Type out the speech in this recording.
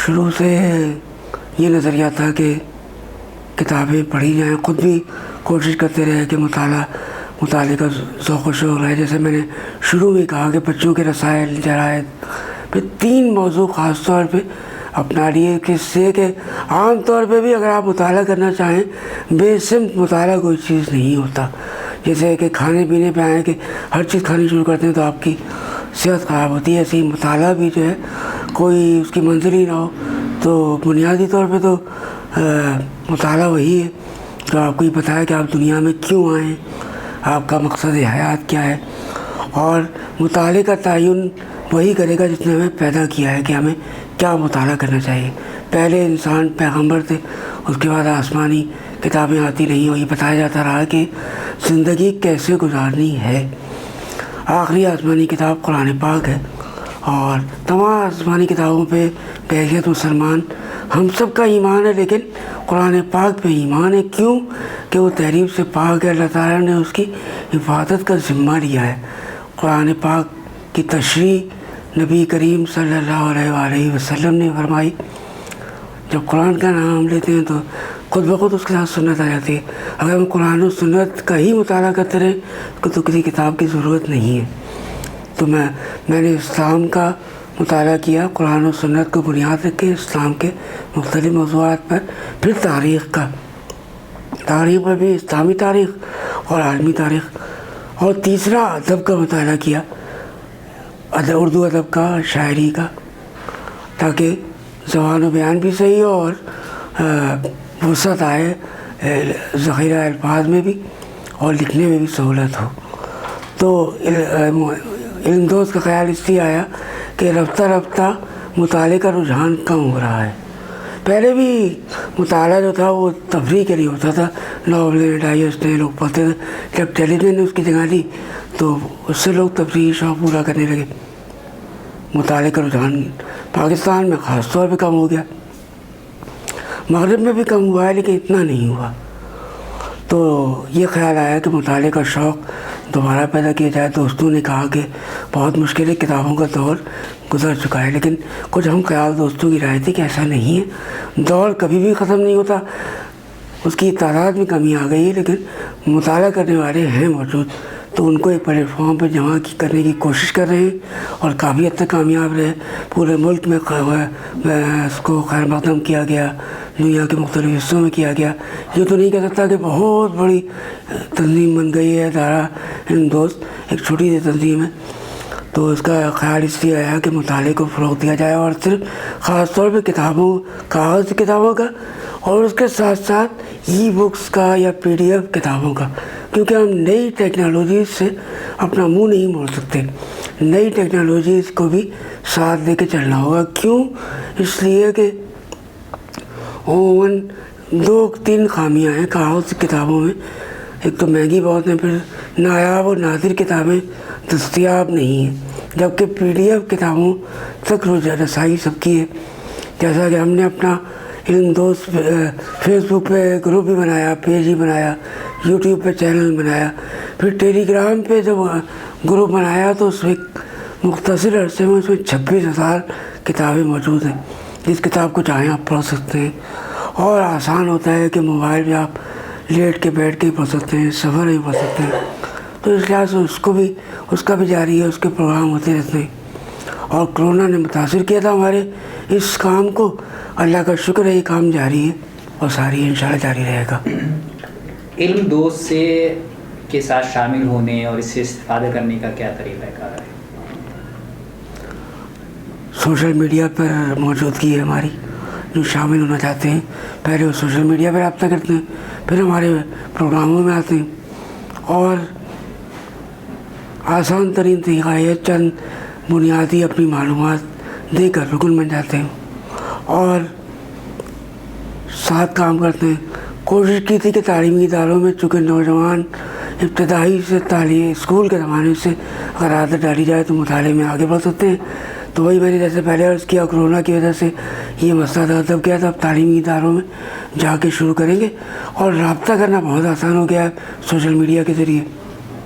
شروع سے یہ نظریہ تھا کہ کتابیں پڑھی جائیں، خود بھی کوشش کرتے رہے کہ مطالعے کا ذوق و شوق رہے. جیسے میں نے شروع میں کہا کہ بچوں کے رسائل، جرائد، پھر 3 موضوع خاص طور پہ اپنا لیے کہ سے کہ عام طور پہ بھی اگر آپ مطالعہ کرنا چاہیں، بے سمت مطالعہ کوئی چیز نہیں ہوتا. جیسے کہ کھانے پینے پہ آئیں کہ ہر چیز کھانی شروع کرتے ہیں تو آپ کی صحت خراب ہوتی ہے، ایسے ہی مطالعہ بھی جو ہے کوئی اس کی منزل ہی نہ ہو تو بنیادی طور پہ تو مطالعہ وہی ہے جو آپ کو یہ بتایا کہ آپ دنیا میں کیوں آئیں، آپ کا مقصد حیات کیا ہے. اور مطالعے کا تعین وہی کرے گا جس نے ہمیں پیدا کیا ہے کہ ہمیں کیا مطالعہ کرنا چاہیے. پہلے انسان پیغمبر تھے، اس کے بعد آسمانی کتابیں آتی رہیں اور یہ بتایا جاتا رہا کہ زندگی کیسے گزارنی ہے. آخری آسمانی کتاب قرآن پاک ہے اور تمام آسمانی کتابوں پہ بحیثیت مسلمان ہم سب کا ایمان ہے، لیکن قرآن پاک پہ ایمان ہے. کیوں کہ وہ تحریف سے پاک ہے، اللہ تعالیٰ نے اس کی حفاظت کا ذمہ لیا ہے. قرآن پاک کی تشریح نبی کریم صلی اللہ علیہ وآلہ وسلم نے فرمائی. جب قرآن کا نام لیتے ہیں تو خود بخود اس کے ساتھ سنت آ جاتی ہے. اگر ہم قرآن و سنت کا ہی مطالعہ کرتے رہیں تو کسی کتاب کی ضرورت نہیں ہے. تو میں نے اسلام کا مطالعہ کیا، قرآن و سنت کو بنیاد رکھ کے اسلام کے مختلف موضوعات پر، پھر تاریخ پر بھی، اسلامی تاریخ اور عالمی تاریخ، اور تیسرا ادب کا مطالعہ کیا، اردو ادب کا، شاعری کا، تاکہ زبان و بیان بھی صحیح ہو اور وسعت آئے ذخیرہ الفاظ میں بھی اور لکھنے میں بھی سہولت ہو. تو علم دوست کا خیال اس لیے آیا کہ رفتہ رفتہ مطالعے کا رجحان کم ہو رہا ہے. پہلے بھی مطالعہ جو تھا وہ تفریح کے لیے ہوتا تھا، ناولیں، ڈائجسٹیں لوگ پڑھتے تھے. جب ٹیلی ویژن نے اس کی جگہ لی تو اس سے لوگ تفریح شوق پورا کرنے لگے. مطالعے کا رجحان پاکستان میں خاص طور پہ کم ہو گیا، مغرب میں بھی کم ہوا ہے لیکن اتنا نہیں ہوا. تو یہ خیال آیا کہ مطالعے کا شوق دوبارہ پیدا کیا جائے. دوستوں نے کہا کہ بہت مشکل ہے، کتابوں کا دور گزر چکا ہے، لیکن کچھ ہم خیال دوستوں کی رائے تھی کہ ایسا نہیں ہے، دور کبھی بھی ختم نہیں ہوتا. اس کی تعداد میں کمی آ گئی ہے لیکن مطالعہ کرنے والے ہیں موجود، تو ان کو ایک پلیٹ فارم پہ جمع کرنے کی کوشش کر رہے ہیں اور کافی حد تک کامیاب رہے. پورے ملک میں اس کو خیر مقدم کیا گیا، دنیا کے مختلف حصوں میں کیا گیا. یہ تو نہیں کہہ سکتا کہ بہت بڑی تنظیم بن گئی ہے دارا علم دوست، ایک چھوٹی سی تنظیم ہے. تو اس کا خیال اس لیے آیا کہ مطالعے کو فروغ دیا جائے، اور صرف خاص طور پہ کاغذ کتابوں کا، اور اس کے ساتھ ساتھ ای بکس کا یا PDF کتابوں کا. کیونکہ ہم نئی ٹیکنالوجیز سے اپنا منہ نہیں موڑ سکتے، نئی ٹیکنالوجیز کو بھی ساتھ لے کے چلنا ہوگا. کیوں؟ اس لیے کہ عموماً 2-3 خامیاں ہیں کاغذ کتابوں میں. ایک تو مہنگی بہت ہیں، پھر نایاب اور نادر کتابیں دستیاب نہیں ہیں، جبکہ PDF کتابوں تک رسائی سب کی ہے. جیسا کہ ہم نے اپنا علم دوست فیس بک پہ گروپ بھی بنایا، پیج بھی بنایا، یوٹیوب پہ چینل بنایا، پھر ٹیلی گرام پہ جب گروپ بنایا تو اس میں مختصر عرصے میں اس میں 26,000 کتابیں موجود ہیں. جس کتاب کو چاہیں آپ پڑھ سکتے ہیں، اور آسان ہوتا ہے کہ موبائل پہ آپ لیٹ کے بیٹھ کے پڑھ سکتے ہیں، سفر میں پڑھ سکتے ہیں. تو اس لحاظ سے اس کا بھی جاری ہے، اس کے پروگرام ہوتے رہتے ہیں. اور کرونا نے متاثر کیا تھا ہمارے اس کام کو. اللہ کا شکر ہے یہ کام جاری ہے اور ساری انشاءاللہ جاری رہے گا. علم دوست کے ساتھ شامل ہونے اور اس سے استفادہ کرنے کا کیا طریقہ کار ہے؟ سوشل میڈیا پر موجودگی ہے ہماری. جو شامل ہونا چاہتے ہیں پہلے وہ سوشل میڈیا پہ رابطہ کرتے ہیں، پھر ہمارے پروگراموں میں آتے ہیں. اور آسان ترین طریقہ ہے چند بنیادی اپنی معلومات دے کر رکن بن جاتے ہیں اور ساتھ کام کرتے ہیں. کوشش کی تھی کہ تعلیمی اداروں میں چونکہ نوجوان ابتدائی سے اسکول کے زمانے سے اگر عادت ڈالی جائے تو مطالعے میں آگے بڑھ سکتے ہیں. تو وہی میں نے جیسے پہلے عرض کیا، کرونا کی وجہ سے یہ مسئلہ دب گیا تھا. اب تعلیمی اداروں میں جا کے شروع کریں گے اور رابطہ کرنا بہت آسان ہو گیا ہے سوشل میڈیا کے ذریعے.